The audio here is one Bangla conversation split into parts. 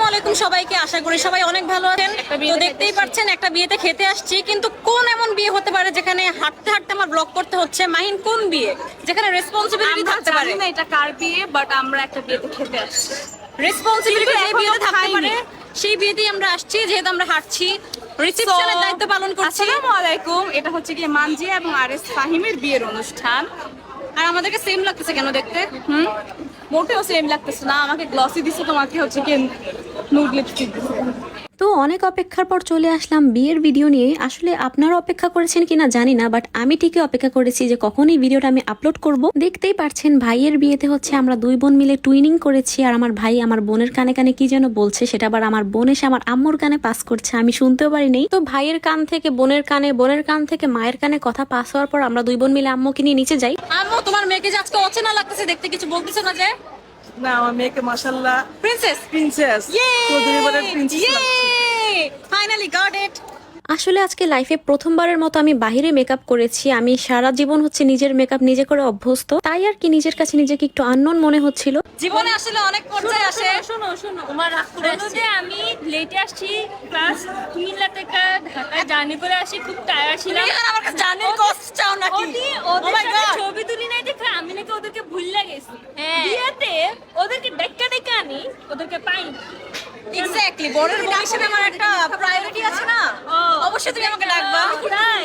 আলাইকুম সবাইকে, আশা করি সবাই অনেক ভালো আছেন। তো দেখতেই পাচ্ছেন একটা বিয়েতে খেতে আসছি, কিন্তু কোন এমন বিয়ে হতে পারে যেখানে হাঁটতে হাঁটতে আমার ব্লগ করতে হচ্ছে? মাহিন, কোন বিয়ে যেখানে রেসপন্সিবিলিটি থাকতে পারে? জানি না এটা কার বিয়ে, বাট আমরা একটা বিয়েতে খেতে আসছি। রেসপন্সিবিলিটি যে এখনো বিয়েতে থাকতে খাইনি। পারে সেই বিয়েতেই আমরা আসছি, যেহেতু আমরা হাঁটছি, রিসেপশনের দায়িত্ব পালন করছি। আসসালামু আলাইকুম, এটা হচ্ছে কি মানজিয়া এবং আরএস ফাহিমের বিয়ের অনুষ্ঠান। আর আমাদেরকে সেম লাগতেছে কেন দেখতে? মোটেও সেম লাগতেছে না, আমাকে গ্লসি দিছে, তোমাকে হচ্ছে কি নুড লিপস্টিক দিছে। তো অনেক অপেক্ষার পর চলে আসলাম বিয়ের ভিডিও নিয়ে। আসলে আপনারা অপেক্ষা করেছেন কিনা জানি না, বাট আমি ঠিকই অপেক্ষা করেছি যে কখন এই ভিডিওটা আমি আপলোড করব। দেখতেই পারছেন ভাইয়ের বিয়েতে হচ্ছে আমরা দুই বোন মিলে টুইনিং করেছি, আর আমার ভাই আমার বোনের কানে কানে কি যেন বলছে, সেটা আবার আমার বোন এসে আমার আম্মুর কানে পাস করছে, আমি শুনতেও পারি নেই। তো ভাইয়ের কান থেকে বোনের কানে, বোনের কান থেকে মায়ের কানে কথা পাস হওয়ার পর আমরা দুই বোন মিলে আম্মুকে নিয়ে নিচে যাই। আম্মু, তোমার মেয়েকে যে আজকে অচেনা লাগতেছে দেখতে, কিছু বলতেছো না যে? না, আমার মেয়েকে মাশাআল্লাহ প্রিন্সেস, প্রিন্সেস চৌধুরী বলে প্রিন্সেস লাগছে। Finally got it. আসলে আজকে লাইফে প্রথমবারের মতো আমি বাহিরে মেকআপ করেছি। আমি সারা জীবন হচ্ছে নিজের মেকআপ নিজে করে অভ্যস্ত, তাই আর কি নিজের কাছে নিজেকে একটু আননোন মনে হচ্ছিল। জীবনে আসলে অনেক পর্যায়ে আসে। শোনো তোমার রাগ করে আসছে। আমি লেটে আসছি, ক্লাস কুমিল্লা থেকে ঢাকায় জার্নি করে আসি, খুব টায়ার্ড ছিলাম। তুমি আর আমার কাছে জার্নির কষ্ট চাও নাকি? Oh ওদের my সাথে God! ছবি তুলি নাই দেখে আমি নাকি ওদেরকে ভুল গেছি। হ্যাঁ। বিয়েতে ওদেরকে ডেকে আনি, ওদেরকে পাই। এক্স্যাক্টলি, বড়ের বউ হিসেবে আমার একটা প্রায়োরিটি আছে না? অবশ্যই তুমি আমাকে ডাকবা। তাই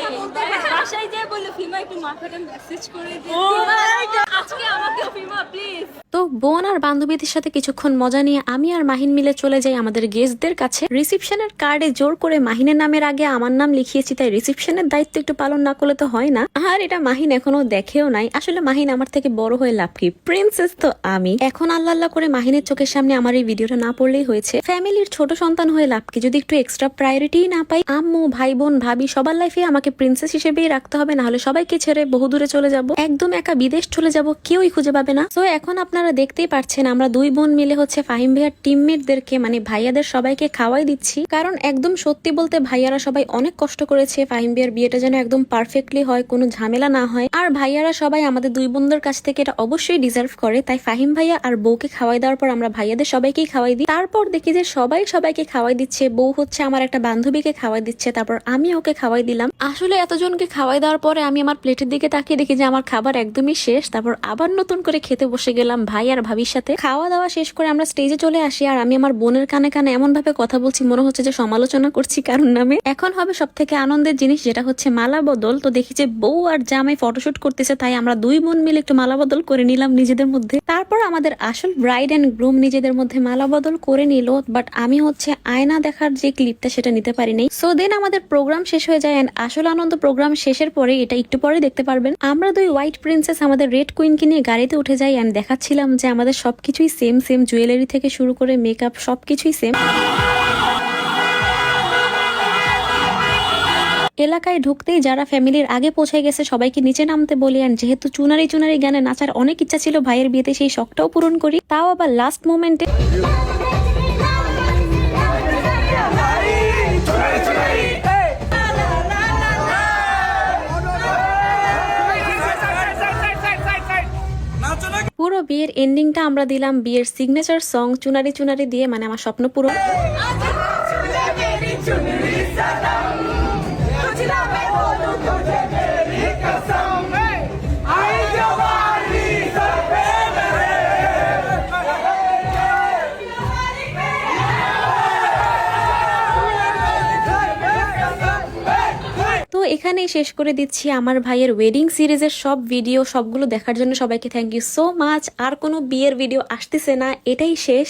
বাসায় যাই বললো ফিমা একটু মাথাটা মেসেজ করে দিও। Oh my God! আজকে আমাকে ফিমা প্লিজ। তো বোন আর বান্ধবীদের সাথে কিছুক্ষণ মজা নিয়ে আমি আর মাহিন মিলে চলে যাই আমাদের গেস্টদের কাছে। রিসেপশনের কার্ডে জোর করে মাহিনের নামের আগে আমার নাম লিখিয়েছি, তাই রিসেপশনের দায়িত্ব একটু পালন না করলে তো হয় না। আর এটা মাহিন এখনো দেখেও নাই। আসলে মাহিন আমার থেকে বড় হয়ে লাভ কি, প্রিন্সেস তো আমি। এখন আল্লাহ আল্লাহ করে মাহিনের চোখের সামনে আমার এই ভিডিওটা না পড়লেই হয়েছে। ফ্যামিলির ছোট সন্তান হয়ে লাভ কি যদি একটু এক্সট্রা প্রায়োরিটি না পাই? আম্মু, ভাই বোন, ভাবি সবার লাইফে আমাকে প্রিন্সেস হিসেবেই রাখতে হবে, না হলে সবাইকে ছেড়ে বহু দূরে চলে যাব, একদম একা বিদেশ চলে যাব, কেউই খুঁজে পাবে না। তো এখন আপনারা দেখতেই পারছেন আমরা দুই বোন মিলে হচ্ছে ফাহিম ভাইয়ার টিমমেটদেরকে মানে ভাইয়াদের সবাইকে খাওয়াই দিচ্ছি। কারণ একদম সত্যি বলতে ভাইয়ারা সবাই অনেক কষ্ট করেছে ফাহিম ভাইয়ার বিয়েটা যেন একদম পারফেক্টলি হয়, কোনো ঝামেলা না হয়। আর ভাইয়ারা সবাই আমাদের দুই বোনদের কাছ থেকে এটা অবশ্যই ডিজার্ভ করে, তাই ফাহিম ভাইয়া আর বউকে খাওয়াই দেওয়ার পর আমরা ভাইয়াদের সবাইকেই খাওয়াই দিই। তারপর দেখি যে সবাই সবাইকে খাওয়াই দিচ্ছে। বউ হচ্ছে আমার একটা বান্ধবীকে খাওয়াই দিচ্ছে, তারপর আমি ওকে খাওয়াই দিলাম। আসলে এতজনকে খাওয়াই দেওয়ার পরে আমি আমার প্লেটের দিকে তাকিয়ে দেখি যে আমার খাবার একদমই শেষ। তারপর আবার নতুন করে খেতে বসে গেলাম ভাই আর ভাবির সাথে। খাওয়া দাওয়া শেষ করে আমরা স্টেজে চলে আসি, আর আমি আমার বোনের কানে কানে এমন ভাবে কথা বলছি মনে হচ্ছে যে সমালোচনা করছি কারণ নামে। এখন হবে সব থেকে আনন্দের জিনিস, যেটা হচ্ছে মালা বদল। তো দেখি যে বউ আর জামাই ফটোশুট করতেছে, তাই আমরা দুই বোন মিলে একটু মালা বদল করে নিলাম নিজেদের মধ্যে। তারপর আমাদের আসল ব্রাইড এন্ড গ্রুম নিজেদের মধ্যে মালা বদল করে নিল, বাট আমি হচ্ছে আয়না দেখার যে ক্লিপটা সেটা নিতে পারি নাই। সো দেন আমাদের প্রোগ্রাম শেষ হয়ে যায়, এন্ড আসল আনন্দ প্রোগ্রাম শেষের পরে, এটা একটু পরে দেখতে পারবেন। আমরা দুই হোয়াইট প্রিন্সেস আমাদের রেড কুইনকে নিয়ে গাড়িতে উঠে যাই, এন্ড দেখাচ্ছিলাম যে আমাদের সবকিছুই সেম সেম, জুয়েলারি থেকে শুরু করে মেকআপ সবকিছুই সেম। এলাকায় ঢুকতেই যারা ফ্যামিলির আগে পৌঁছে গেছে সবাইকে নিচে নামতে বলি, আর যেহেতু চুনারি চুনারি গানে নাচার অনেক ইচ্ছা ছিল ভাইয়ের বিয়েতে, সেই শখটাও পূরণ করি, তাও আবার লাস্ট মোমেন্টে। পুরো বিয়ের এন্ডিংটা আমরা দিলাম বিয়ের সিগনেচার সং চুনারি চুনারি দিয়ে, মানে আমার স্বপ্ন পূরণ। তো এখানেই শেষ করে দিচ্ছি আমার ভাইয়ের ওয়েডিং সিরিজের সব ভিডিও। সবগুলো দেখার জন্য সবাইকে থ্যাংক ইউ সো মাচ। আর কোনো বিয়ের ভিডিও আসতেছে না, এটাই শেষ।